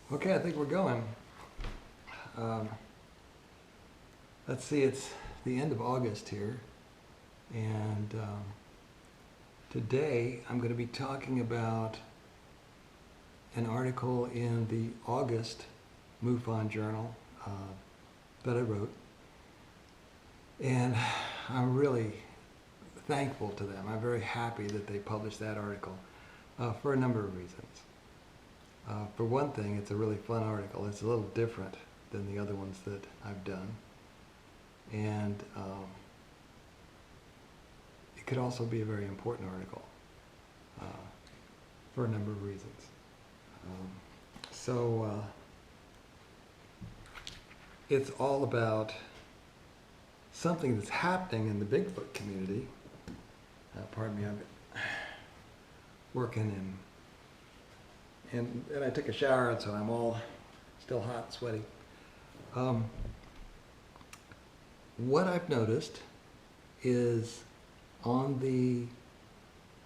Okay, I think we're going. Um, let's see, it's the end of August here, and today I'm going to be talking about an article in the August MUFON Journal that I wrote, and I'm really thankful to them. I'm very happy that they published that article for a number of reasons. For one thing, it's a really fun article. It's a little different than the other ones that I've done. And it could also be a very important article uh, for a number of reasons. So it's all about something that's happening in the Bigfoot community. Pardon me, I'm working and I took a shower, and so I'm all still hot and sweaty. What I've noticed is on the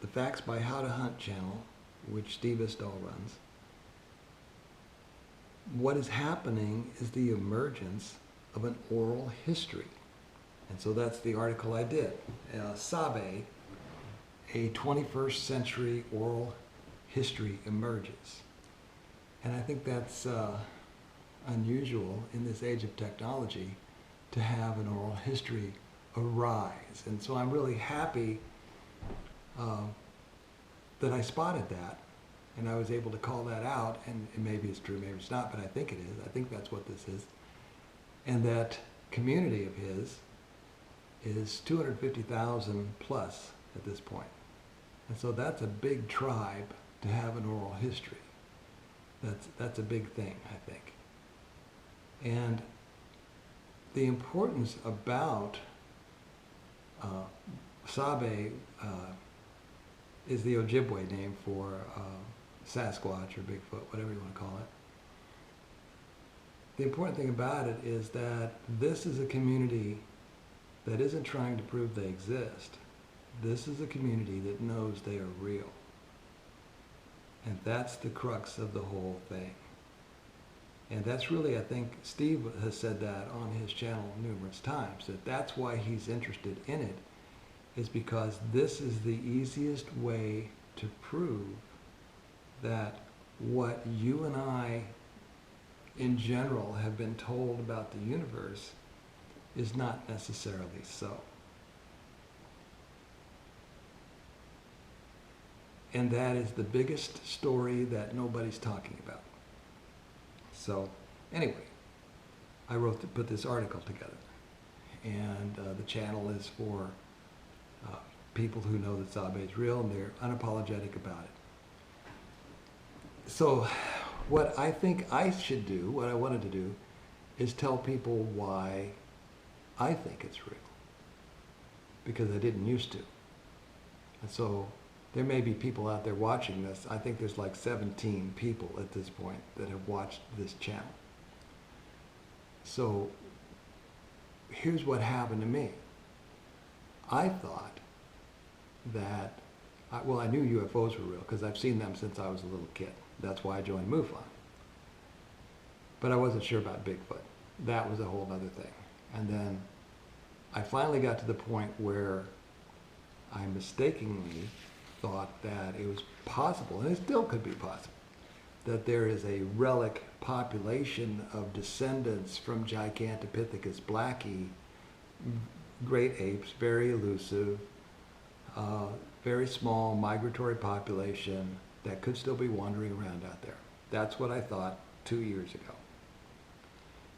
Facts by How to Hunt channel, which Steve Istall runs, what is happening is the emergence of an oral history. And so that's the article I did. Sabe, a 21st century oral history emerges. And I think that's unusual in this age of technology to have an oral history arise. And so I'm really happy that I spotted that and I was able to call that out, and maybe it's true, maybe it's not, but I think it is. I think that's what this is. And that community of his is 250,000 plus at this point. And so that's a big tribe to have an oral history. That's a big thing, I think. And the importance about Sabe is the Ojibwe name for Sasquatch or Bigfoot, whatever you want to call it. The important thing about it is that this is a community that isn't trying to prove they exist. This is a community that knows they are real. And that's the crux of the whole thing. And that's really, I think, Steve has said that on his channel numerous times, that that's why he's interested in it, is because this is the easiest way to prove that what you and I, in general, have been told about the universe is not necessarily so. And that is the biggest story that nobody's talking about. So, anyway, I put this article together. And the channel is for people who know that Sabe is real and they're unapologetic about it. So, what I think I should do, what I wanted to do, is tell people why I think it's real. Because I didn't used to. And so, there may be people out there watching this. I think there's like 17 people at this point that have watched this channel. So here's what happened to me. I thought that, I knew UFOs were real because I've seen them since I was a little kid. That's why I joined MUFON. But I wasn't sure about Bigfoot. That was a whole other thing. And then I finally got to the point where I mistakenly thought that it was possible, and it still could be possible, that there is a relic population of descendants from Gigantopithecus blacki, great apes, very elusive, very small migratory population that could still be wandering around out there. That's what I thought 2 years ago.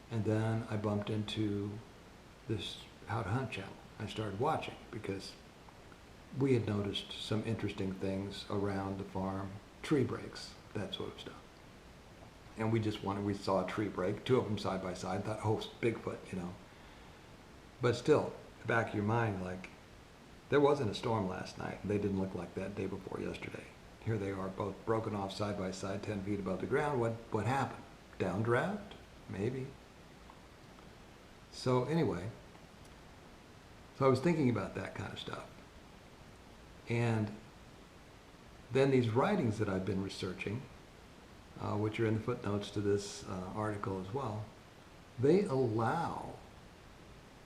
And then I bumped into this How to Hunt channel. I started watching because we had noticed some interesting things around the farm, tree breaks, that sort of stuff. And we saw a tree break, two of them side by side, thought, oh, Bigfoot, you know. But still, back of your mind, like, there wasn't a storm last night, and they didn't look like that day before yesterday. Here they are, both broken off side by side, 10 feet above the ground. What happened? Downdraft? Maybe. So anyway, so I was thinking about that kind of stuff. And then these writings that I've been researching which are in the footnotes to this article as well, they allow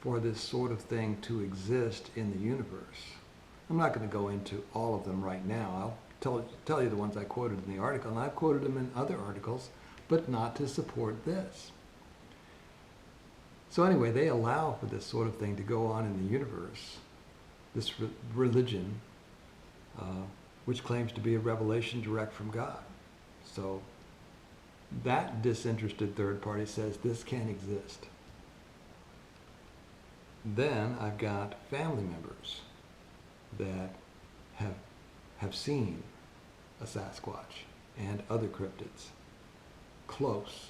for this sort of thing to exist in the universe. I'm not going to go into all of them right now. I'll tell you the ones I quoted in the article, and I've quoted them in other articles, but not to support this. So anyway, they allow for this sort of thing to go on in the universe, this religion, which claims to be a revelation direct from God. So that disinterested third party says this can't exist. Then I've got family members that have seen a Sasquatch and other cryptids close.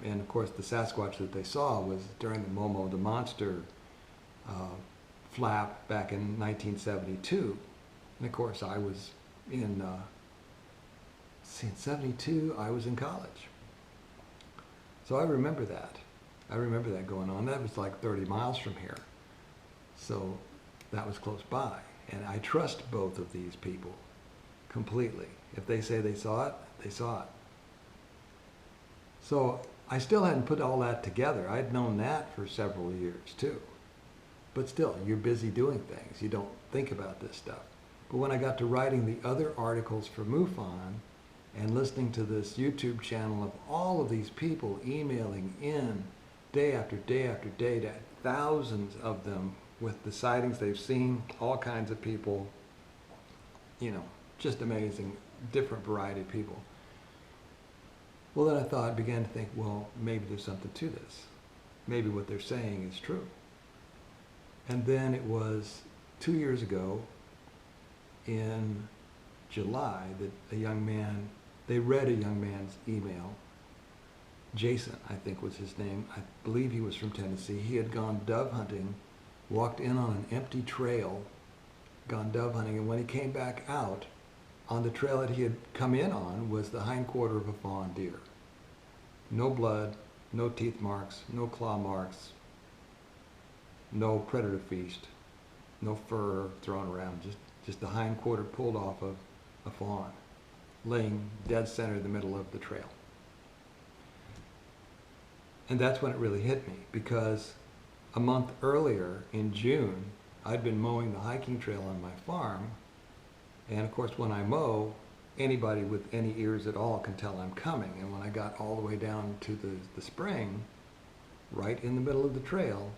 And of course the Sasquatch that they saw was during the Momo the Monster flap back in 1972. And of course I was in 72, I was in college. So I remember that. I remember that going on. That was like 30 miles from here. So that was close by. And I trust both of these people completely. If they say they saw it, they saw it. So I still hadn't put all that together. I'd known that for several years too. But still, you're busy doing things. You don't think about this stuff. But when I got to writing the other articles for MUFON and listening to this YouTube channel of all of these people emailing in day after day after day, to thousands of them with the sightings they've seen, all kinds of people, you know, just amazing, different variety of people. Well, then I began to think, well, maybe there's something to this. Maybe what they're saying is true. And then it was 2 years ago in July that a young man, they read a young man's email. Jason, I think was his name. I believe he was from Tennessee. He had gone dove hunting, walked in on an empty trail, gone dove hunting, and when he came back out, on the trail that he had come in on was the hindquarter of a fawn deer. No blood, no teeth marks, no claw marks, no predator feast, no fur thrown around, just the hindquarter pulled off of a fawn, laying dead center in the middle of the trail. And that's when it really hit me, because a month earlier in June, I'd been mowing the hiking trail on my farm. And of course, when I mow, anybody with any ears at all can tell I'm coming. And when I got all the way down to the spring, right in the middle of the trail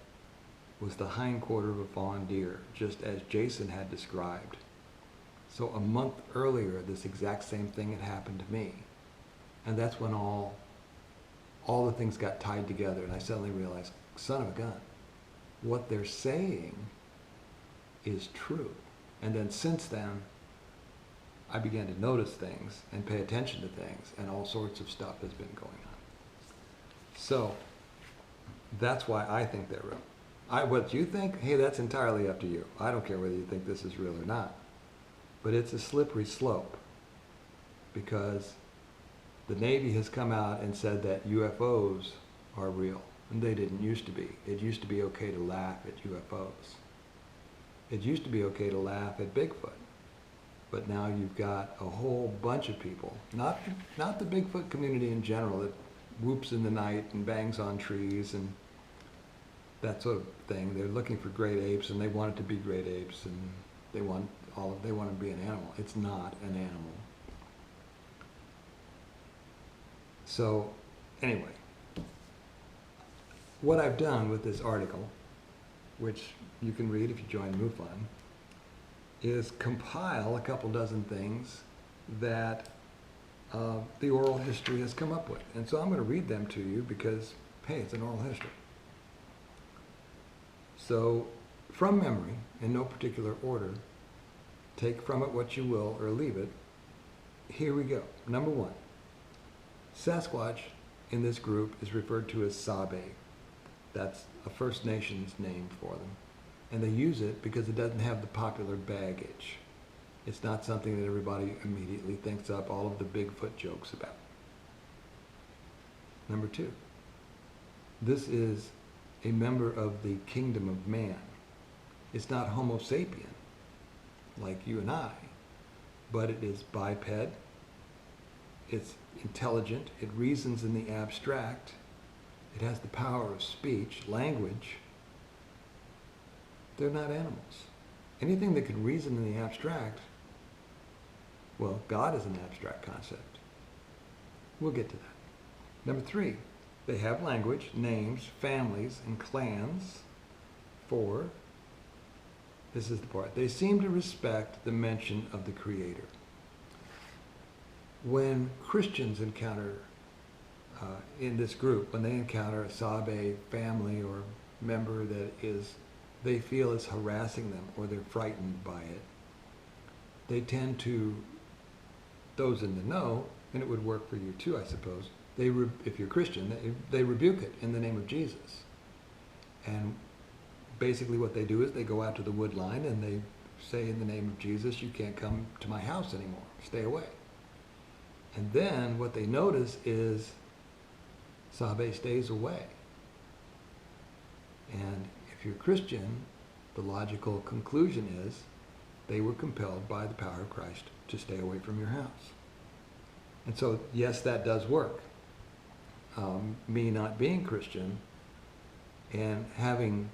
was the hindquarter of a fawn deer, just as Jason had described. So a month earlier, this exact same thing had happened to me. And that's when all the things got tied together, and I suddenly realized, son of a gun, what they're saying is true. And then since then, I began to notice things and pay attention to things, and all sorts of stuff has been going on. So that's why I think they're real. What you think, hey, that's entirely up to you. I don't care whether you think this is real or not. But it's a slippery slope, because the Navy has come out and said that UFOs are real, and they didn't used to be. It used to be okay to laugh at UFOs. It used to be okay to laugh at Bigfoot. But now you've got a whole bunch of people, not the Bigfoot community in general, that whoops in the night and bangs on trees and that sort of thing. They're looking for great apes, and they want it to be great apes, and they want to be an animal. It's not an animal. So anyway, what I've done with this article, which you can read if you join MUFON, is compile a couple dozen things that the oral history has come up with. And so I'm going to read them to you because, hey, it's an oral history. So, from memory, in no particular order, take from it what you will or leave it. Here we go. Number one, Sasquatch in this group is referred to as Sabe. That's a First Nations name for them. And they use it because it doesn't have the popular baggage. It's not something that everybody immediately thinks up all of the Bigfoot jokes about. Number two, this is a member of the kingdom of man. It's not Homo sapien, like you and I, but it is biped. it's intelligent, it reasons in the abstract, it has the power of speech, language. They're not animals. Anything that can reason in the abstract, well, God is an abstract concept. We'll get to that. Number 3, they have language, names, families, and clans. 4, this is the part, they seem to respect the mention of the Creator. When Christians encounter, in this group, when they encounter a Sabe family or member that they feel is harassing them or they're frightened by it, they tend to, those in the know, and it would work for you too, I suppose, if you're Christian, they rebuke it in the name of Jesus. And basically what they do is they go out to the wood line and they say, in the name of Jesus, you can't come to my house anymore. Stay away. And then what they notice is Sabe stays away. And if you're Christian, the logical conclusion is they were compelled by the power of Christ to stay away from your house. And so, yes, that does work. Me not being Christian and having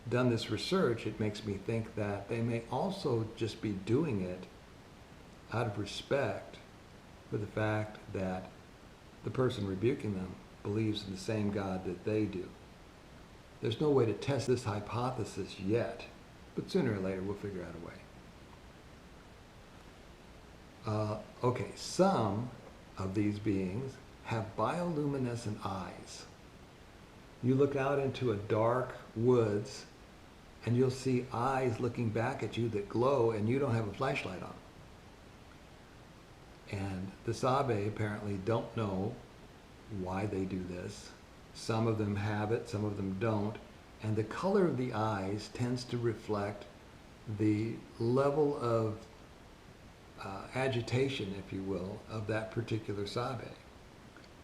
done this research, it makes me think that they may also just be doing it out of respect for the fact that the person rebuking them believes in the same God that they do. There's no way to test this hypothesis yet, but sooner or later we'll figure out a way. Okay, some of these beings have bioluminescent eyes. You look out into a dark woods and you'll see eyes looking back at you that glow, and you don't have a flashlight on. And the Sabe apparently don't know why they do this. Some of them have it, some of them don't. And the color of the eyes tends to reflect the level of agitation, if you will, of that particular Sabe.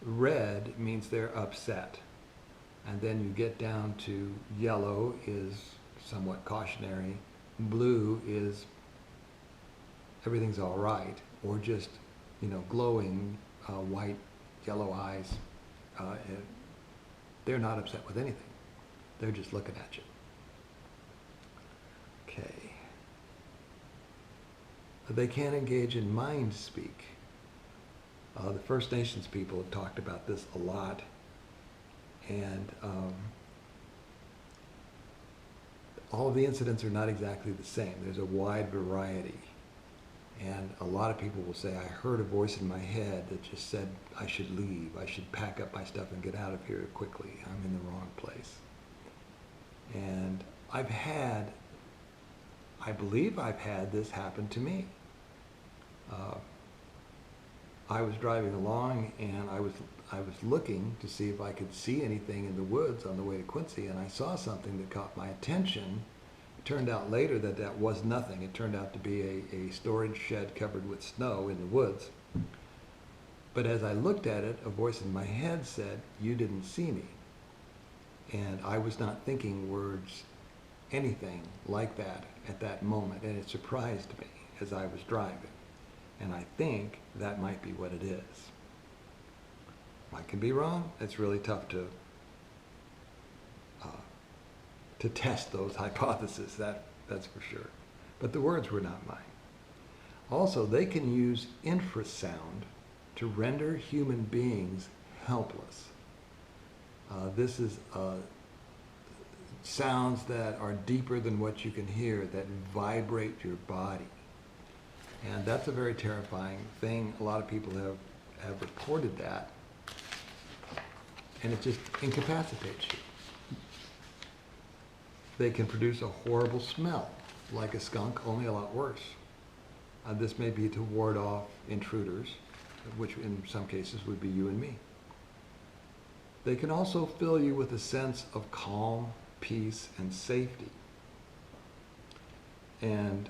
Red means they're upset. And then you get down to yellow is somewhat cautionary. Blue is everything's all right, or just, glowing white, yellow eyes. They're not upset with anything. They're just looking at you. Okay. They can't engage in mind speak. The First Nations people have talked about this a lot. And all of the incidents are not exactly the same. There's a wide variety. And a lot of people will say, I heard a voice in my head that just said I should leave. I should pack up my stuff and get out of here quickly. I'm in the wrong place. And I believe I've had this happen to me. I was driving along and I was looking to see if I could see anything in the woods on the way to Quincy, and I saw something that caught my attention. It turned out later that that was nothing. It turned out to be a storage shed covered with snow in the woods. But as I looked at it, a voice in my head said, you didn't see me. And I was not thinking words, anything like that at that moment, and it surprised me as I was driving. And I think that might be what it is. I could be wrong. It's really tough to test those hypotheses, that's for sure. But the words were not mine. Also, they can use infrasound to render human beings helpless. This is sounds that are deeper than what you can hear, that vibrate your body. And that's a very terrifying thing. A lot of people have reported that. And it just incapacitates you. They can produce a horrible smell, like a skunk, only a lot worse. This may be to ward off intruders, which in some cases would be you and me. They can also fill you with a sense of calm, peace, and safety. And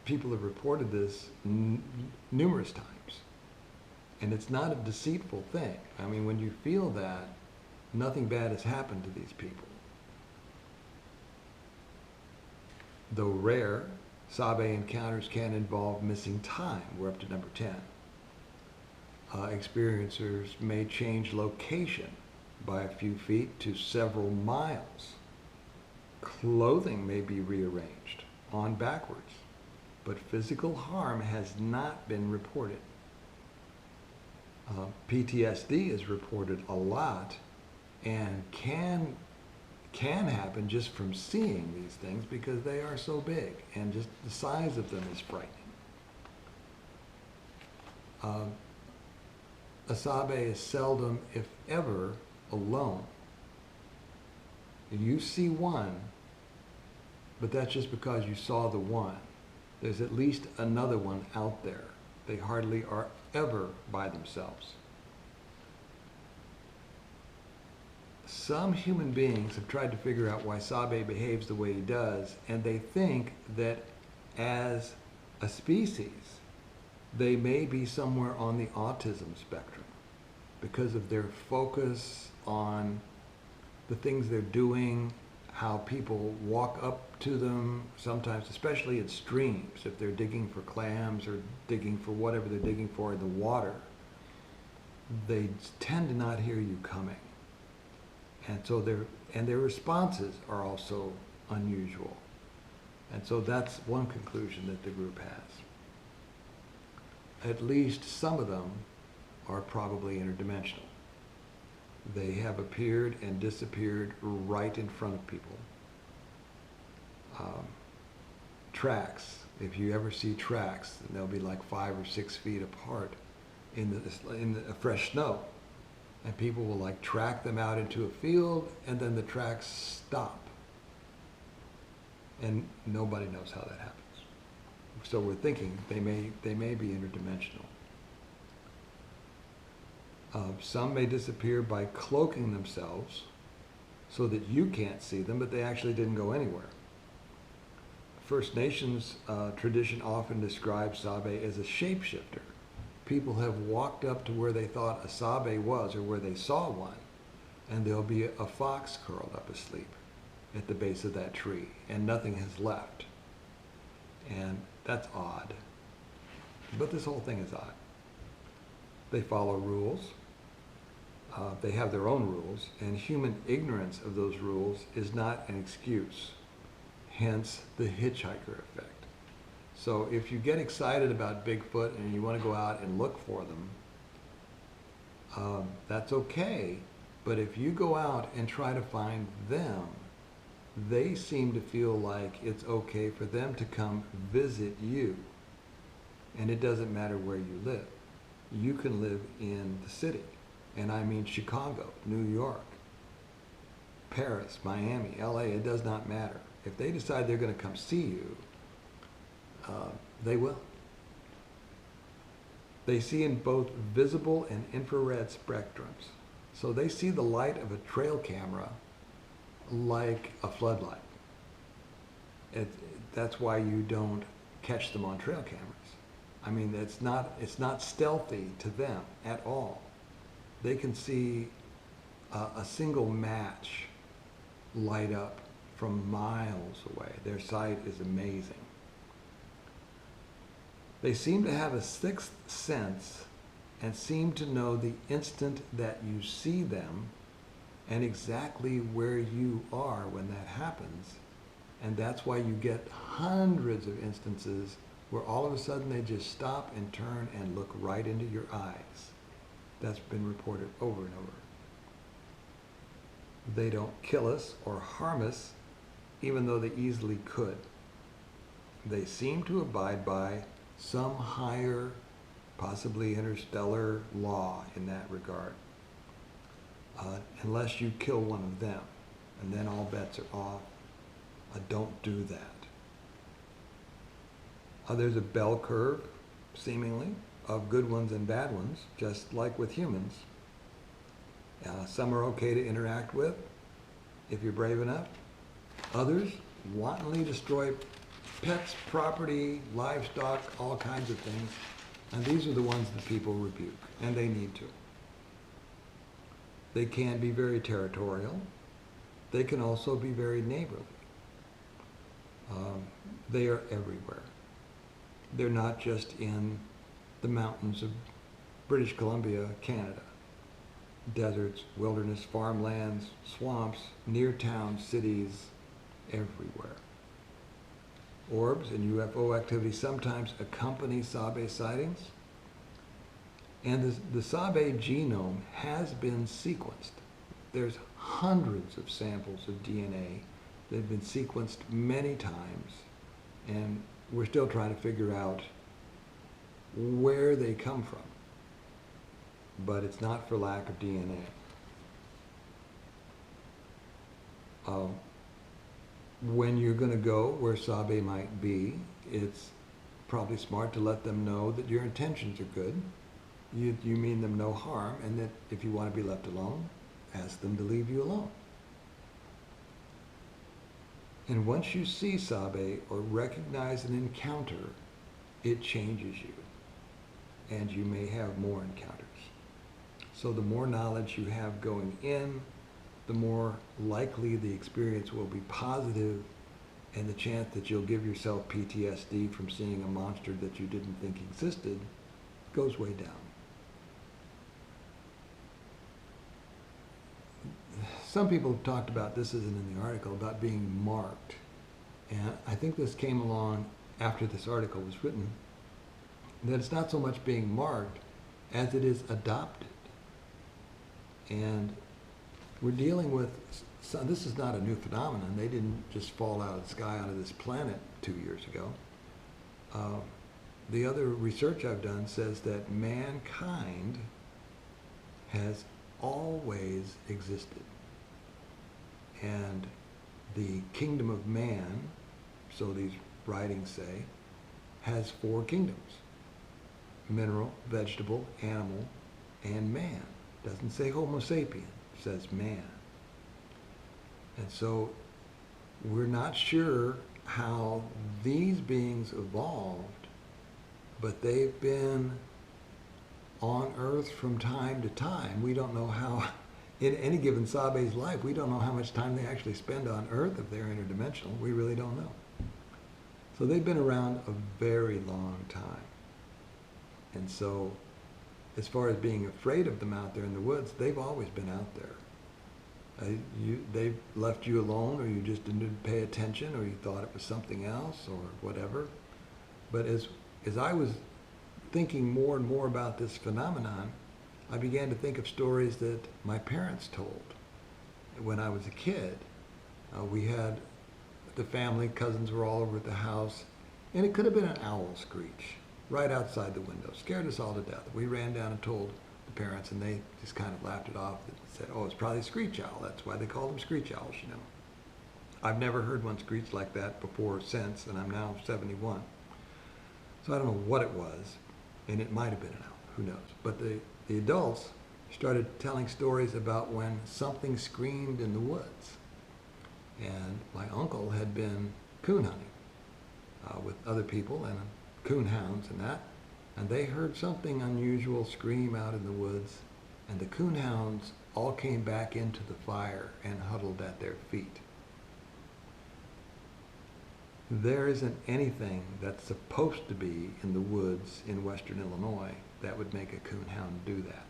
people have reported this numerous times. And it's not a deceitful thing. I mean, when you feel that, nothing bad has happened to these people. Though rare, Sabe encounters can involve missing time. We're up to number 10. experiencers may change location by a few feet to several miles. Clothing may be rearranged on backwards, but physical harm has not been reported. PTSD is reported a lot and can happen just from seeing these things because they are so big and just the size of them is frightening. A Sabe is seldom, if ever, alone. You see one, but that's just because you saw the one. There's at least another one out there. They hardly are ever by themselves. Some human beings have tried to figure out why Sabe behaves the way he does, and they think that as a species, they may be somewhere on the autism spectrum because of their focus on the things they're doing, how people walk up to them, sometimes, especially at streams, if they're digging for clams or digging for whatever they're digging for in the water, they tend to not hear you coming. And so their responses are also unusual. And so that's one conclusion that the group has. At least some of them are probably interdimensional. They have appeared and disappeared right in front of people. Tracks, if you ever see tracks, they'll be like 5 or 6 feet apart in the fresh snow. And people will like track them out into a field and then the tracks stop. And nobody knows how that happens. So we're thinking they may be interdimensional. Some may disappear by cloaking themselves so that you can't see them, but they actually didn't go anywhere. First Nations tradition often describes Sabe as a shapeshifter. People have walked up to where they thought a Sabe was or where they saw one, and there'll be a fox curled up asleep at the base of that tree, and nothing has left. And that's odd. But this whole thing is odd. They follow rules. They have their own rules, and human ignorance of those rules is not an excuse. Hence the hitchhiker effect. So if you get excited about Bigfoot and you want to go out and look for them, that's okay. But if you go out and try to find them, they seem to feel like it's okay for them to come visit you. And it doesn't matter where you live. You can live in the city. And I mean Chicago, New York, Paris, Miami, LA, it does not matter. If they decide they're going to come see you, they will. They see in both visible and infrared spectrums. So they see the light of a trail camera like a floodlight. That's why you don't catch them on trail cameras. I mean, it's not stealthy to them at all. They can see a single match light up from miles away. Their sight is amazing. They seem to have a sixth sense and seem to know the instant that you see them and exactly where you are when that happens. And that's why you get hundreds of instances where all of a sudden they just stop and turn and look right into your eyes. That's been reported over and over. They don't kill us or harm us, even though they easily could. They seem to abide by some higher, possibly interstellar law in that regard. Unless you kill one of them, and then all bets are off. Don't do that. There's a bell curve, seemingly, of good ones and bad ones, just like with humans. Some are okay to interact with, if you're brave enough. Others wantonly destroy pets, property, livestock, all kinds of things. And these are the ones that people rebuke, and they need to. They can be very territorial. They can also be very neighborly. They are everywhere. They're not just in the mountains of British Columbia, Canada. Deserts, wilderness, farmlands, swamps, near towns, cities, everywhere. Orbs and UFO activity sometimes accompany Sabe sightings. And the Sabe genome has been sequenced. There's hundreds of samples of DNA that have been sequenced many times, and we're still trying to figure out where they come from. But it's not for lack of DNA. When you're going to go where Sabe might be, it's probably smart to let them know that your intentions are good. You mean them no harm, and that if you want to be left alone, ask them to leave you alone. And once you see Sabe or recognize an encounter, it changes you. And you may have more encounters. So the more knowledge you have going in, the more likely the experience will be positive, and the chance that you'll give yourself PTSD from seeing a monster that you didn't think existed goes way down. Some people have talked about, this isn't in the article, about being marked. And I think this came along after this article was written, that it's not so much being marked as it is adopted. And we're dealing with, so this is not a new phenomenon. They didn't just fall out of the sky onto this planet 2 years ago. The other research I've done says that mankind has always existed. And the kingdom of man, so these writings say, has 4 kingdoms: mineral, vegetable, animal, and man. Doesn't say Homo sapien, it says man. And so we're not sure how these beings evolved, but they've been on Earth from time to time. We don't know how, in any given Sabe's life, we don't know how much time they actually spend on Earth if they're interdimensional. We really don't know. So they've been around a very long time. And so, as far as being afraid of them out there in the woods, they've always been out there. They've left you alone, or you just didn't pay attention, or you thought it was something else, or whatever. But as I was thinking more and more about this phenomenon, I began to think of stories that my parents told. When I was a kid, we had the family, cousins were all over at the house, and it could have been an owl screech right outside the window. Scared us all to death. We ran down and told the parents, and they just kind of laughed it off and said, oh, it's probably a screech owl. That's why they call them screech owls, you know. I've never heard one screech like that before or since, and I'm now 71. So I don't know what it was, and it might have been an owl, who knows. But the adults started telling stories about when something screamed in the woods. And my uncle had been coon hunting with other people and coon hounds and that, and they heard something unusual scream out in the woods, and the coon hounds all came back into the fire and huddled at their feet. There isn't anything that's supposed to be in the woods in western Illinois that would make a coon hound do that.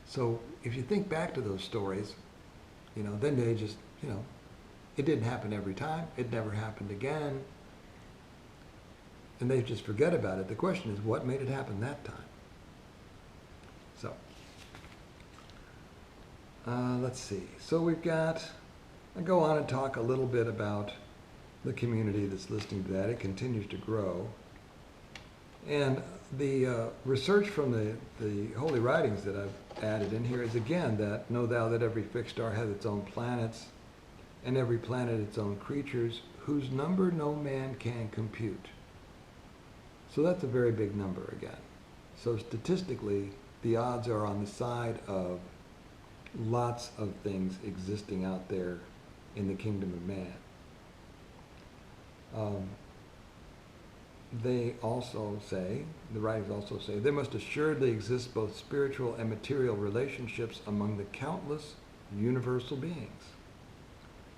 So if you think back to those stories, you know, then they just, you know, it didn't happen every time, it never happened again, and they just forget about it. The question is, what made it happen that time? So, let's see. So we've got, I'll go on and talk a little bit about the community that's listening to that. It continues to grow. And the research from the Holy Writings that I've added in here is again that, know thou that every fixed star has its own planets, and every planet its own creatures, whose number no man can compute. So that's a very big number again. So statistically, the odds are on the side of lots of things existing out there in the kingdom of man. They also say, the writings also say, there must assuredly exist both spiritual and material relationships among the countless universal beings,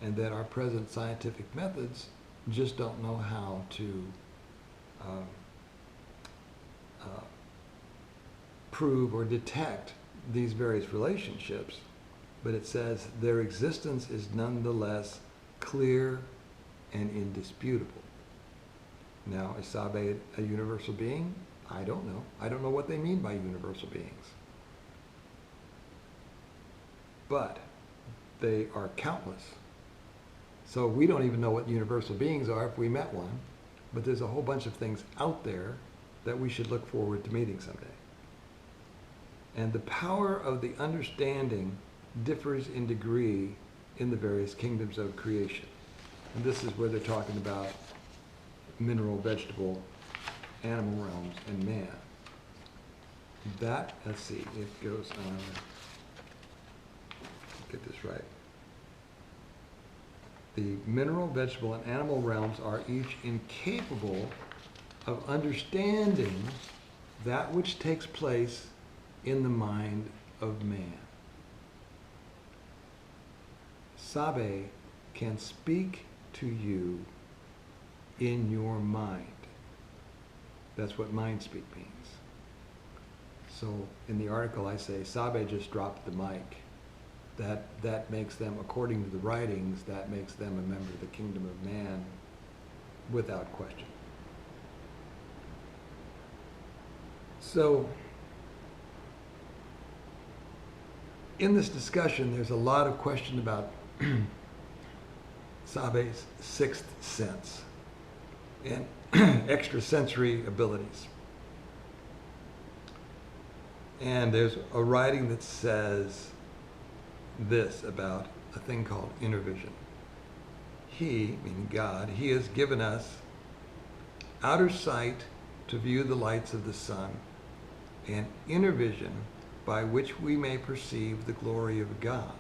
and that our present scientific methods just don't know how to prove or detect these various relationships, but it says their existence is nonetheless clear and indisputable. Now, is Sabe a universal being? I don't know. I don't know what they mean by universal beings. But they are countless. So we don't even know what universal beings are if we met one, but there's a whole bunch of things out there that we should look forward to meeting someday. And the power of the understanding differs in degree in the various kingdoms of creation. And this is where they're talking about mineral, vegetable, animal realms, and man. That, let's see, it goes on, get this right. The mineral, vegetable, and animal realms are each incapable of understanding that which takes place in the mind of man. Sabe can speak to you in your mind. That's what mind speak means. So in the article I say, Sabe just dropped the mic. That makes them, according to the writings, that makes them a member of the kingdom of man without question. So in this discussion, there's a lot of question about Sabe's sixth sense and extrasensory abilities. And there's a writing that says this about a thing called inner vision. He, meaning God, he has given us outer sight to view the lights of the sun, and inner vision by which we may perceive the glory of God.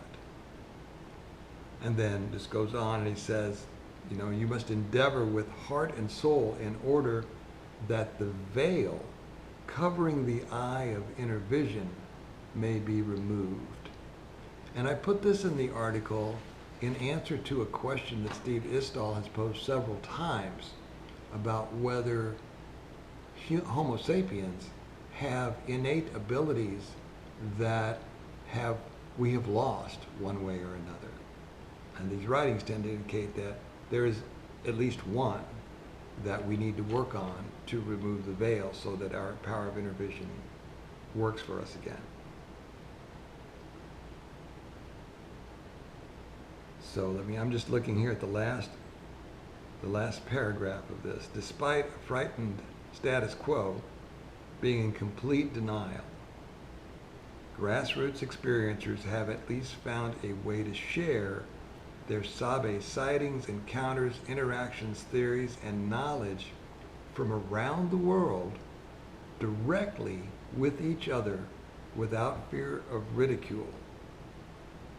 And then this goes on and he says, you know, you must endeavor with heart and soul in order that the veil covering the eye of inner vision may be removed. And I put this in the article in answer to a question that Steve Istall has posed several times about whether Homo sapiens have innate abilities that we have lost one way or another. And these writings tend to indicate that there is at least one that we need to work on to remove the veil so that our power of inner vision works for us again. So I'm just looking here at the last paragraph of this. Despite a frightened status quo, being in complete denial, grassroots experiencers have at least found a way to share their Sabe sightings, encounters, interactions, theories, and knowledge from around the world directly with each other without fear of ridicule,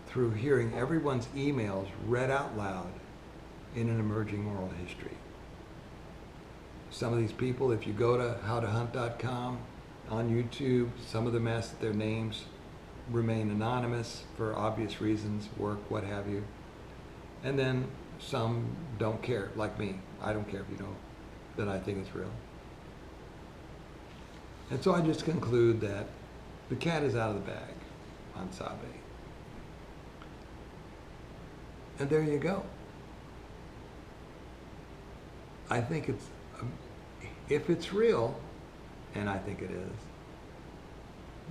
through hearing everyone's emails read out loud in an emerging oral history. Some of these people, if you go to howtohunt.com, on YouTube, some of them ask that their names remain anonymous for obvious reasons, work, what have you. And then some don't care, like me. I don't care if you know that I think it's real. And so I just conclude that the cat is out of the bag on Sabe. And there you go. I think it's, if it's real, and I think it is,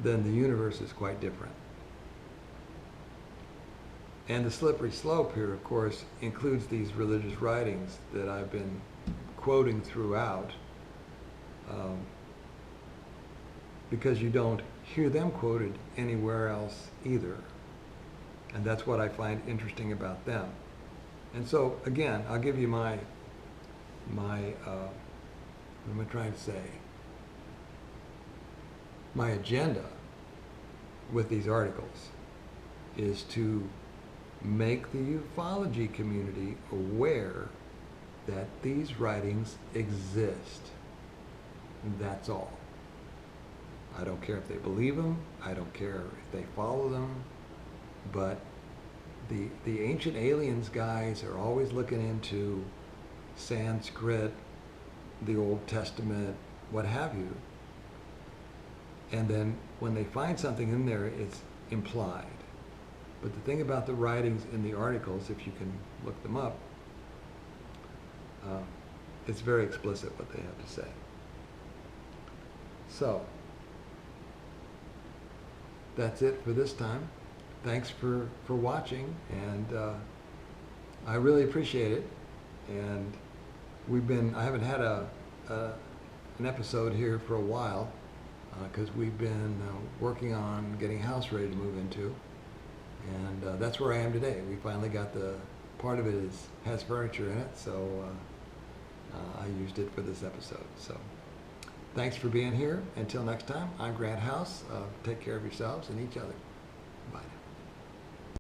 then the universe is quite different. And the slippery slope here, of course, includes these religious writings that I've been quoting throughout, because you don't hear them quoted anywhere else either. And that's what I find interesting about them. And so, again, I'll give you what am I trying to say? My agenda with these articles is to make the ufology community aware that these writings exist. That's all. I don't care if they believe them. I don't care if they follow them. But the ancient aliens guys are always looking into Sanskrit, the Old Testament, what have you. And then when they find something in there, it's implied. But the thing about the writings in the articles, if you can look them up, it's very explicit what they have to say. So, that's it for this time. Thanks for watching, and I really appreciate it. And I haven't had an episode here for a while, because we've been working on getting a house ready to move into, and that's where I am today. We finally got part of it has furniture in it, so I used it for this episode. So thanks for being here. Until next time, I'm Grant House. Take care of yourselves and each other. Bye now.